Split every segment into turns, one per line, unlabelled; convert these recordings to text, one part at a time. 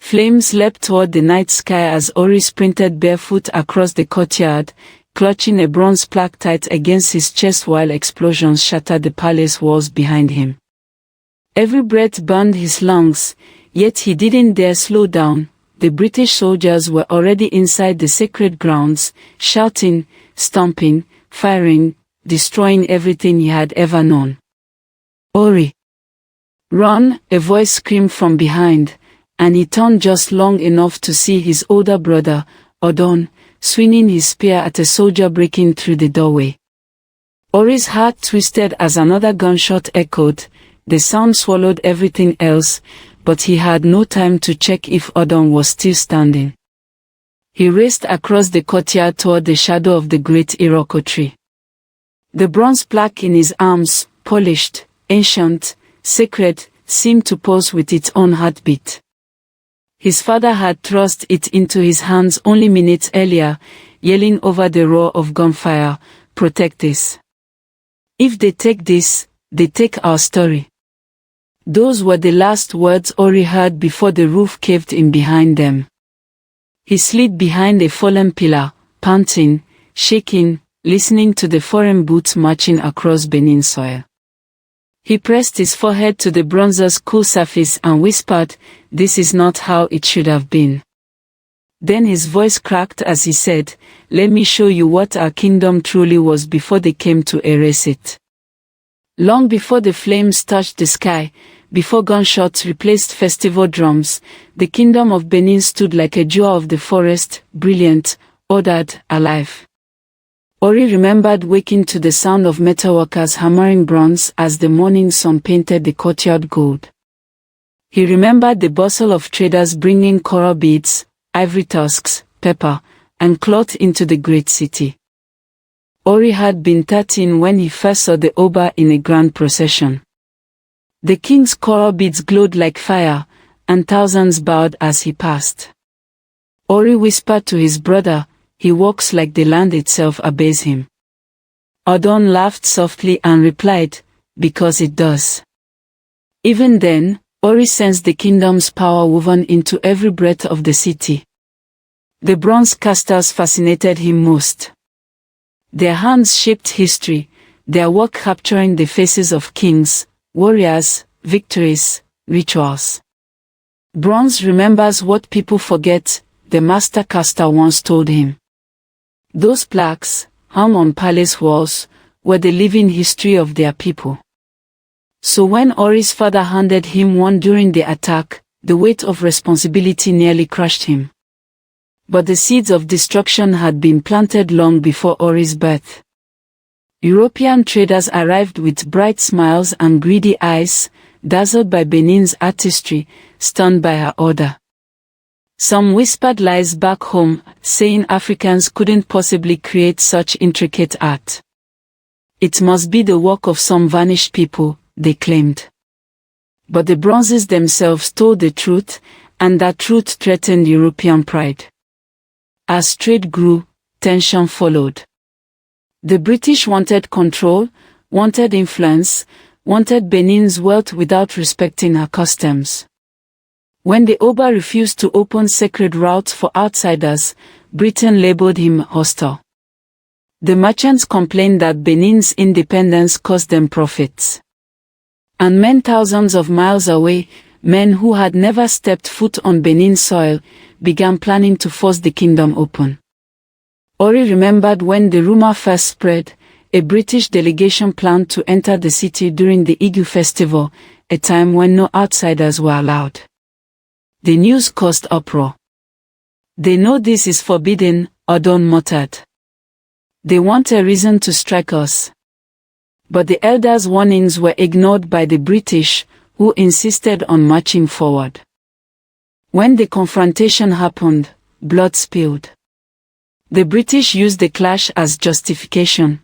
Flames leapt toward the night sky as Orie sprinted barefoot across the courtyard, clutching a bronze plaque tight against his chest while explosions shattered the palace walls behind him. Every breath burned his lungs, yet he didn't dare slow down. The British soldiers were already inside the sacred grounds, shouting, stomping, firing, destroying everything he had ever known. "Orie! Run!" a voice screamed from behind, and he turned just long enough to see his older brother, Odon, swinging his spear at a soldier breaking through the doorway. Orie's heart twisted as another gunshot echoed. The sound swallowed everything else, but he had no time to check if Odon was still standing. He raced across the courtyard toward the shadow of the great Iroko tree. The bronze plaque in his arms, polished, ancient, sacred, seemed to pulse with its own heartbeat. His father had thrust it into his hands only minutes earlier, yelling over the roar of gunfire, "Protect this. If they take this, they take our story." Those were the last words Orie heard before the roof caved in behind them. He slid behind a fallen pillar, panting, shaking, listening to the foreign boots marching across Benin soil. He pressed his forehead to the bronze's cool surface and whispered, "This is not how it should have been." Then his voice cracked as he said, "Let me show you what our kingdom truly was before they came to erase it." Long before the flames touched the sky, before gunshots replaced festival drums, the kingdom of Benin stood like a jewel of the forest, brilliant, ordered, alive. Orie remembered waking to the sound of metalworkers hammering bronze as the morning sun painted the courtyard gold. He remembered the bustle of traders bringing coral beads, ivory tusks, pepper, and cloth into the great city. Orie had been 13 when he first saw the Oba in a grand procession. The king's coral beads glowed like fire, and thousands bowed as he passed. Orie whispered to his brother, "He walks like the land itself obeys him." Odon laughed softly and replied, "Because it does." Even then, Orie sensed the kingdom's power woven into every breath of the city. The bronze casters fascinated him most. Their hands shaped history, their work capturing the faces of kings, warriors, victories, rituals. "Bronze remembers what people forget," the master caster once told him. Those plaques, hung on palace walls, were the living history of their people. So when Orie's father handed him one during the attack, the weight of responsibility nearly crushed him. But the seeds of destruction had been planted long before Orie's birth. European traders arrived with bright smiles and greedy eyes, dazzled by Benin's artistry, stunned by her order. Some whispered lies back home, saying Africans couldn't possibly create such intricate art. It must be the work of some vanished people, they claimed. But the Bronzes themselves told the truth, and that truth threatened European pride. As trade grew, tension followed. The British wanted control, wanted influence, wanted Benin's wealth without respecting her customs. When the Oba refused to open sacred routes for outsiders, Britain labeled him hostile. The merchants complained that Benin's independence cost them profits. And men thousands of miles away, men who had never stepped foot on Benin soil, began planning to force the kingdom open. Orie remembered when the rumor first spread, a British delegation planned to enter the city during the Igu festival, a time when no outsiders were allowed. The news caused uproar. "They know this is forbidden," Odon muttered. "They want a reason to strike us." But the elders' warnings were ignored by the British, who insisted on marching forward. When the confrontation happened, blood spilled. The British used the clash as justification.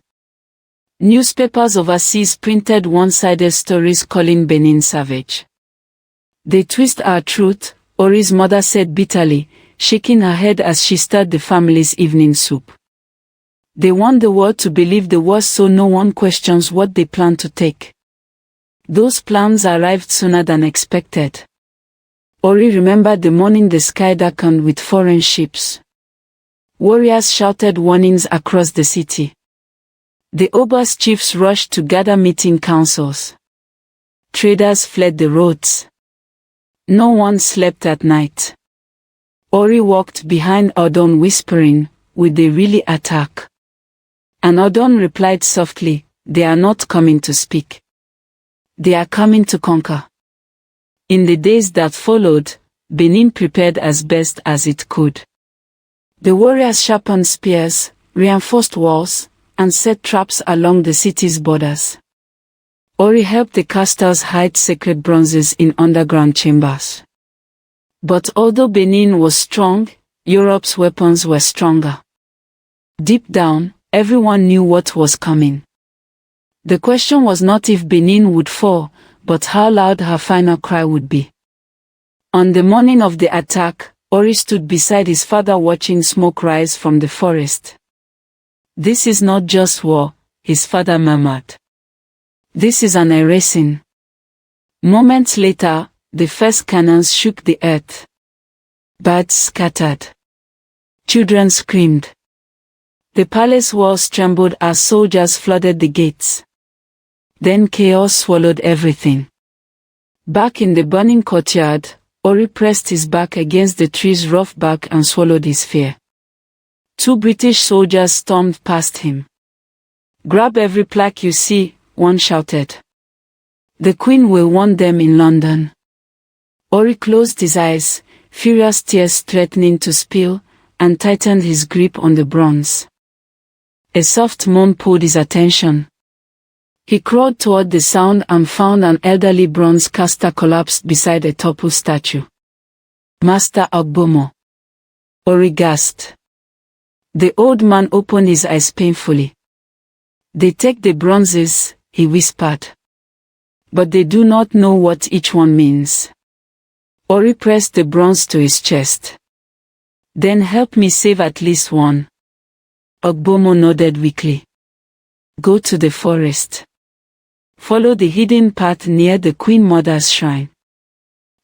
Newspapers overseas printed one-sided stories calling Benin savage. "They twist our truth," Orie's mother said bitterly, shaking her head as she stirred the family's evening soup. "They want the world to believe the worst so no one questions what they plan to take." Those plans arrived sooner than expected. Orie remembered the morning the sky darkened with foreign ships. Warriors shouted warnings across the city. The Oba's chiefs rushed to gather meeting councils. Traders fled the roads. No one slept at night. Orie walked behind Odon whispering, "Will they really attack?" And Odon replied softly, "They are not coming to speak. They are coming to conquer." In the days that followed, Benin prepared as best as it could. The warriors sharpened spears, reinforced walls, and set traps along the city's borders. Orie helped the casters hide sacred bronzes in underground chambers. But although Benin was strong, Europe's weapons were stronger. Deep down, everyone knew what was coming. The question was not if Benin would fall, but how loud her final cry would be. On the morning of the attack, Orie stood beside his father watching smoke rise from the forest. "This is not just war," his father murmured. "This is an erasing." Moments later, the first cannons shook the earth. Birds scattered. Children screamed. The palace walls trembled as soldiers flooded the gates. Then chaos swallowed everything. Back in the burning courtyard, Orie pressed his back against the tree's rough bark and swallowed his fear. 2 British soldiers stormed past him. "Grab every plaque you see," one shouted. "The Queen will want them in London." Orie closed his eyes, furious tears threatening to spill, and tightened his grip on the bronze. A soft moan pulled his attention. He crawled toward the sound and found an elderly bronze caster collapsed beside a toppled statue. "Master Ogbomo." Orie gasped. The old man opened his eyes painfully. "They take the bronzes," he whispered. "But they do not know what each one means." Orie pressed the bronze to his chest. "Then help me save at least one." Ogbomo nodded weakly. "Go to the forest. Follow the hidden path near the Queen Mother's shrine."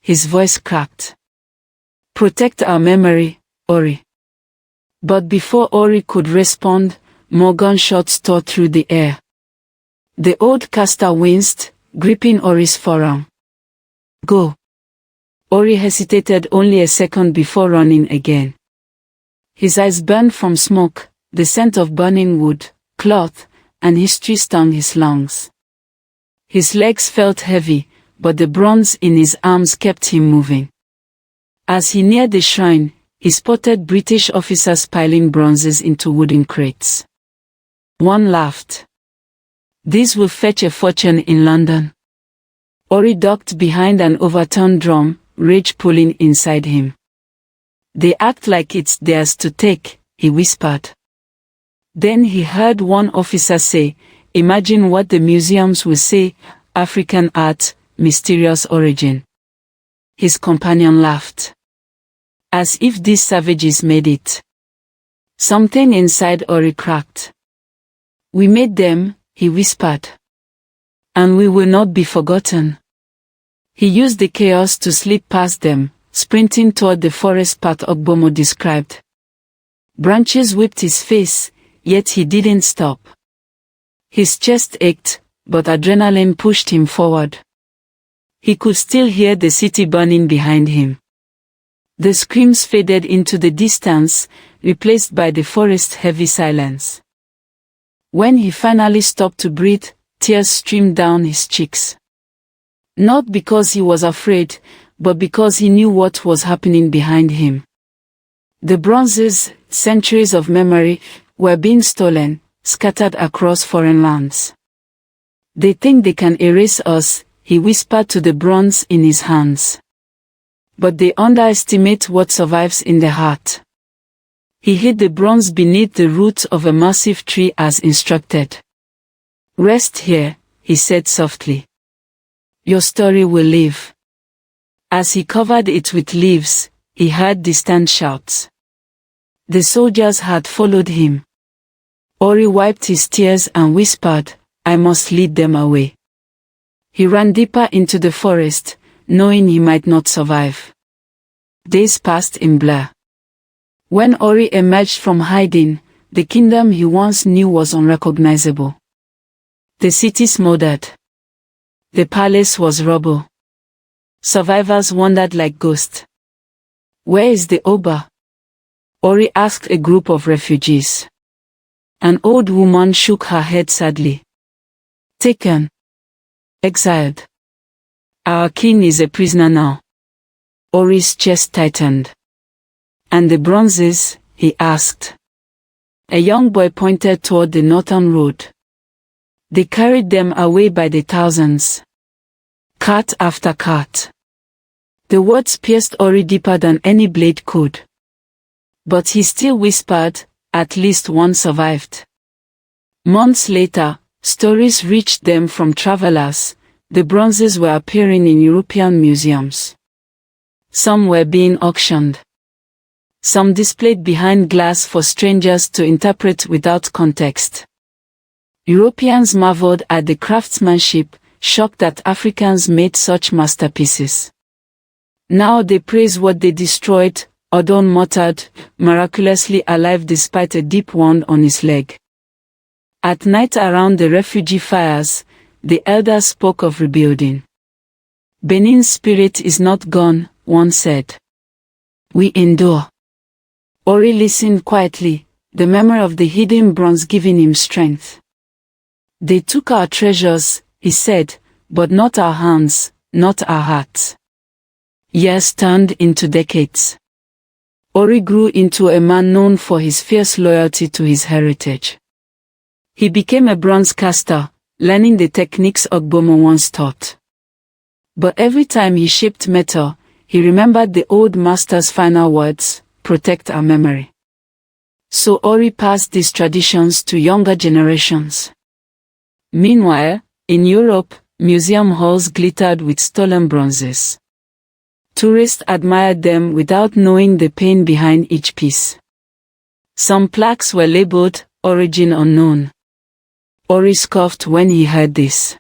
His voice cracked. "Protect our memory, Orie." But before Orie could respond, more gunshots tore through the air. The old caster winced, gripping Orie's forearm. "Go." Orie hesitated only a second before running again. His eyes burned from smoke, the scent of burning wood, cloth, and history stung his lungs. His legs felt heavy, but the bronze in his arms kept him moving. As he neared the shrine, he spotted British officers piling bronzes into wooden crates. One laughed. "These will fetch a fortune in London." Orie ducked behind an overturned drum, rage pulling inside him. "They act like it's theirs to take," he whispered. Then he heard one officer say, "Imagine what the museums will say, African art, mysterious origin." His companion laughed. "As if these savages made it." Something inside Orie cracked. "We made them," he whispered. "And we will not be forgotten." He used the chaos to slip past them, sprinting toward the forest path Ogbomo described. Branches whipped his face, yet he didn't stop. His chest ached, but adrenaline pushed him forward. He could still hear the city burning behind him. The screams faded into the distance, replaced by the forest's heavy silence. When he finally stopped to breathe, tears streamed down his cheeks. Not because he was afraid, but because he knew what was happening behind him. The bronzes, centuries of memory, were being stolen, scattered across foreign lands. "They think they can erase us," he whispered to the bronze in his hands. "But they underestimate what survives in the heart." He hid the bronze beneath the roots of a massive tree as instructed. "Rest here," he said softly. "Your story will live." As he covered it with leaves, he heard distant shouts. The soldiers had followed him. Orie wiped his tears and whispered, "I must lead them away." He ran deeper into the forest, knowing he might not survive. Days passed in blur. When Orie emerged from hiding, the kingdom he once knew was unrecognizable. The city smoldered. The palace was rubble. Survivors wandered like ghosts. "Where is the Oba?" Orie asked a group of refugees. An old woman shook her head sadly. "Taken. Exiled. Our king is a prisoner now." Orie's chest tightened. "And the Bronzes?" he asked. A young boy pointed toward the northern road. "They carried them away by the thousands. Cart after cart." The words pierced Orie deeper than any blade could. But he still whispered, "At least one survived." Months later, stories reached them from travelers. The Bronzes were appearing in European museums. Some were being auctioned. Some displayed behind glass for strangers to interpret without context. Europeans marveled at the craftsmanship, shocked that Africans made such masterpieces. Now they praise what they destroyed. Odon muttered, miraculously alive despite a deep wound on his leg. At night around the refugee fires, the elders spoke of rebuilding. "Benin's spirit is not gone," one said. "We endure." Orie listened quietly, the memory of the hidden bronze giving him strength. "They took our treasures," he said, "but not our hands, not our hearts." Years turned into decades. Orie grew into a man known for his fierce loyalty to his heritage. He became a bronze caster, learning the techniques Ogbomo once taught. But every time he shaped metal, he remembered the old master's final words: "Protect our memory." So Orie passed these traditions to younger generations. Meanwhile, in Europe, museum halls glittered with stolen bronzes. Tourists admired them without knowing the pain behind each piece. Some plaques were labeled, "Origin Unknown." Orie scoffed when he heard this.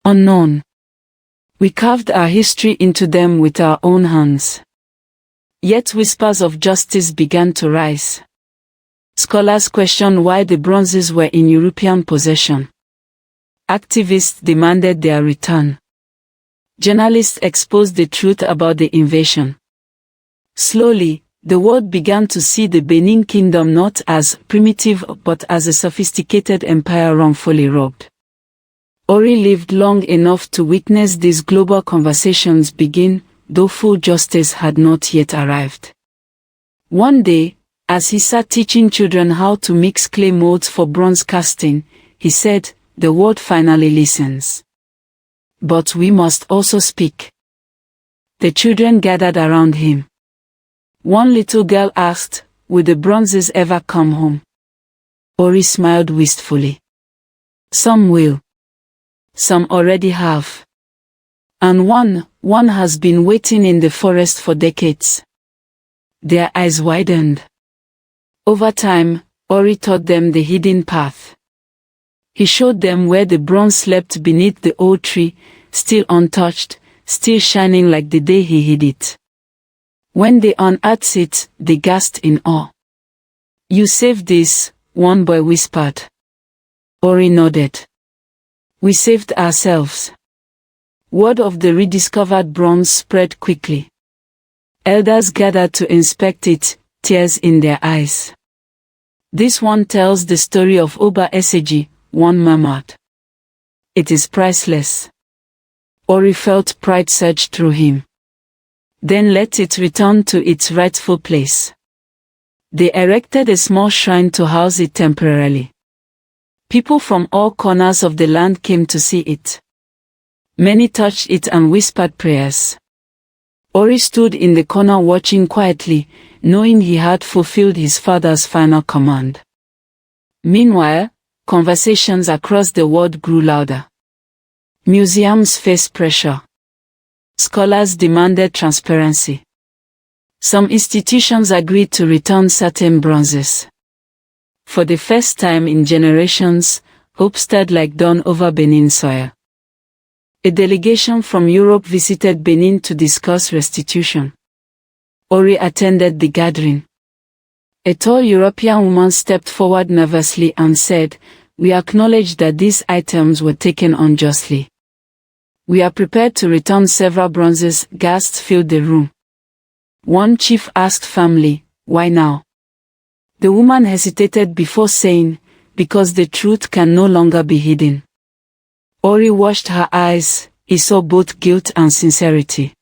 "Unknown. We carved our history into them with our own hands." Yet whispers of justice began to rise. Scholars questioned why the bronzes were in European possession. Activists demanded their return. Journalists exposed the truth about the invasion. Slowly, the world began to see the Benin Kingdom not as primitive but as a sophisticated empire wrongfully robbed. Orie lived long enough to witness these global conversations begin, though full justice had not yet arrived. One day, as he sat teaching children how to mix clay molds for bronze casting, he said, "The world finally listens. But we must also speak." The children gathered around him. One little girl asked, "Will the Bronzes ever come home?" Orie smiled wistfully. "Some will. Some already have. And one has been waiting in the forest for decades." Their eyes widened. Over time, Orie taught them the hidden path. He showed them where the bronze slept beneath the old tree, still untouched, still shining like the day he hid it. When they unearthed it, they gasped in awe. "You saved this," one boy whispered. Orie nodded. "We saved ourselves." Word of the rediscovered bronze spread quickly. Elders gathered to inspect it, tears in their eyes. "This one tells the story of Oba Eseji," one murmured. "It is priceless." Orie felt pride surge through him. "Then let it return to its rightful place." They erected a small shrine to house it temporarily. People from all corners of the land came to see it. Many touched it and whispered prayers. Orie stood in the corner watching quietly, knowing he had fulfilled his father's final command. Meanwhile, conversations across the world grew louder. Museums faced pressure. Scholars demanded transparency. Some institutions agreed to return certain bronzes. For the first time in generations, hope stirred like dawn over Benin soil. A delegation from Europe visited Benin to discuss restitution. Orie attended the gathering. A tall European woman stepped forward nervously and said, "We acknowledge that these items were taken unjustly. We are prepared to return several bronzes." Gasps filled the room. One chief asked firmly, "Why now?" The woman hesitated before saying, "Because the truth can no longer be hidden." Orie washed her eyes. He saw both guilt and sincerity.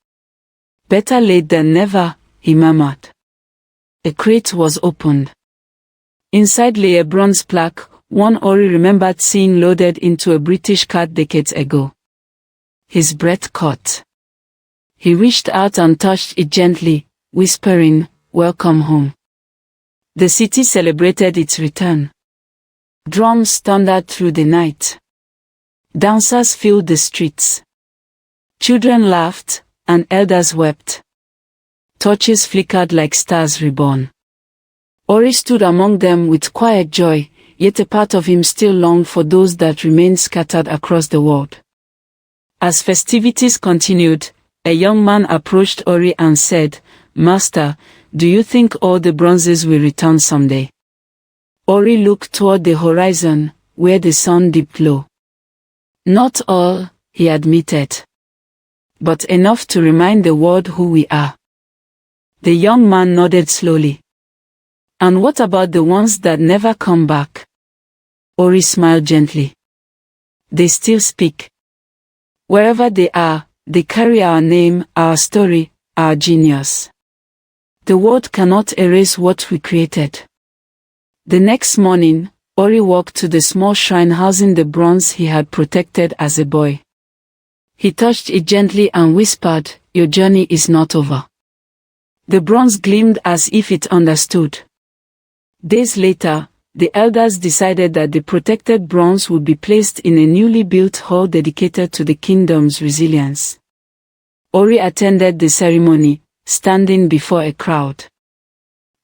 "Better late than never," he murmured. A crate was opened. Inside lay a bronze plaque, one Orie remembered seeing loaded into a British cart decades ago. His breath caught. He reached out and touched it gently, whispering, "Welcome home." The city celebrated its return. Drums thundered through the night. Dancers filled the streets. Children laughed, and elders wept. Torches flickered like stars reborn. Orie stood among them with quiet joy, yet a part of him still longed for those that remained scattered across the world. As festivities continued, a young man approached Orie and said, "Master, do you think all the bronzes will return someday?" Orie looked toward the horizon, where the sun dipped low. "Not all," he admitted. "But enough to remind the world who we are." The young man nodded slowly. "And what about the ones that never come back?" Orie smiled gently. "They still speak. Wherever they are, they carry our name, our story, our genius. The world cannot erase what we created." The next morning, Orie walked to the small shrine housing the bronze he had protected as a boy. He touched it gently and whispered, "Your journey is not over." The bronze gleamed as if it understood. Days later, the elders decided that the protected bronze would be placed in a newly built hall dedicated to the kingdom's resilience. Orie attended the ceremony, standing before a crowd.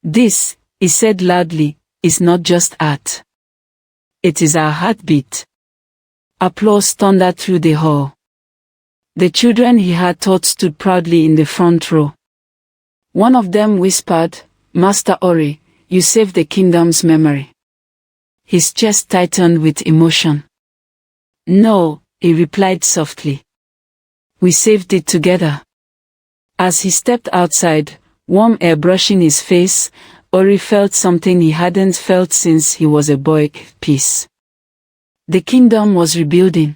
"This," he said loudly, "is not just art. It is our heartbeat." Applause thundered through the hall. The children he had taught stood proudly in the front row. One of them whispered, "Master Orie, you saved the kingdom's memory." His chest tightened with emotion. "No," he replied softly. "We saved it together." As he stepped outside, warm air brushing his face, Orie felt something he hadn't felt since he was a boy: peace. The kingdom was rebuilding.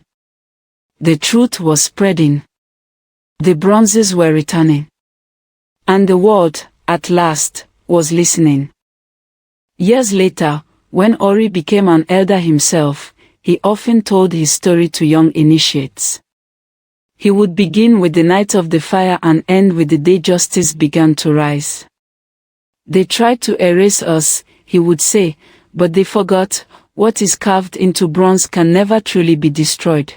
The truth was spreading. The bronzes were returning. And the world, at last, was listening. Years later, when Orie became an elder himself, he often told his story to young initiates. He would begin with the night of the fire and end with the day justice began to rise. "They tried to erase us," he would say, "but they forgot, what is carved into bronze can never truly be destroyed."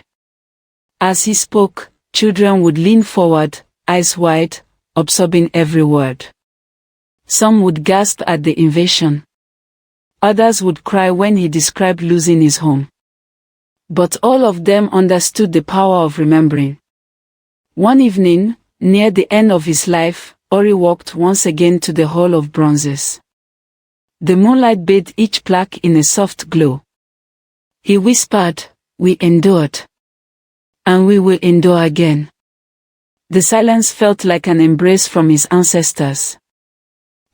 As he spoke, children would lean forward, eyes wide, absorbing every word. Some would gasp at the invasion. Others would cry when he described losing his home. But all of them understood the power of remembering. One evening, near the end of his life, Orie walked once again to the Hall of Bronzes. The moonlight bathed each plaque in a soft glow. He whispered, "We endured. And we will endure again." The silence felt like an embrace from his ancestors.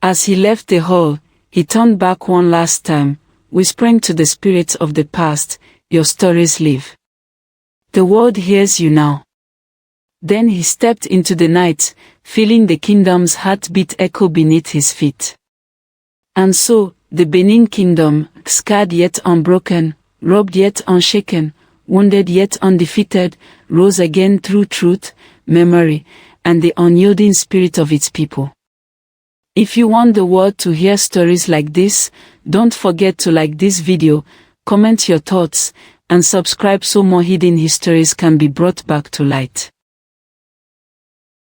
As he left the hall, he turned back one last time, whispering to the spirits of the past, "Your stories live. The world hears you now." Then he stepped into the night, feeling the kingdom's heartbeat echo beneath his feet. And so, the Benin Kingdom, scarred yet unbroken, robbed yet unshaken, wounded yet undefeated, rose again through truth, memory, and the unyielding spirit of its people. If you want the world to hear stories like this, don't forget to like this video, comment your thoughts, and subscribe so more hidden histories can be brought back to light.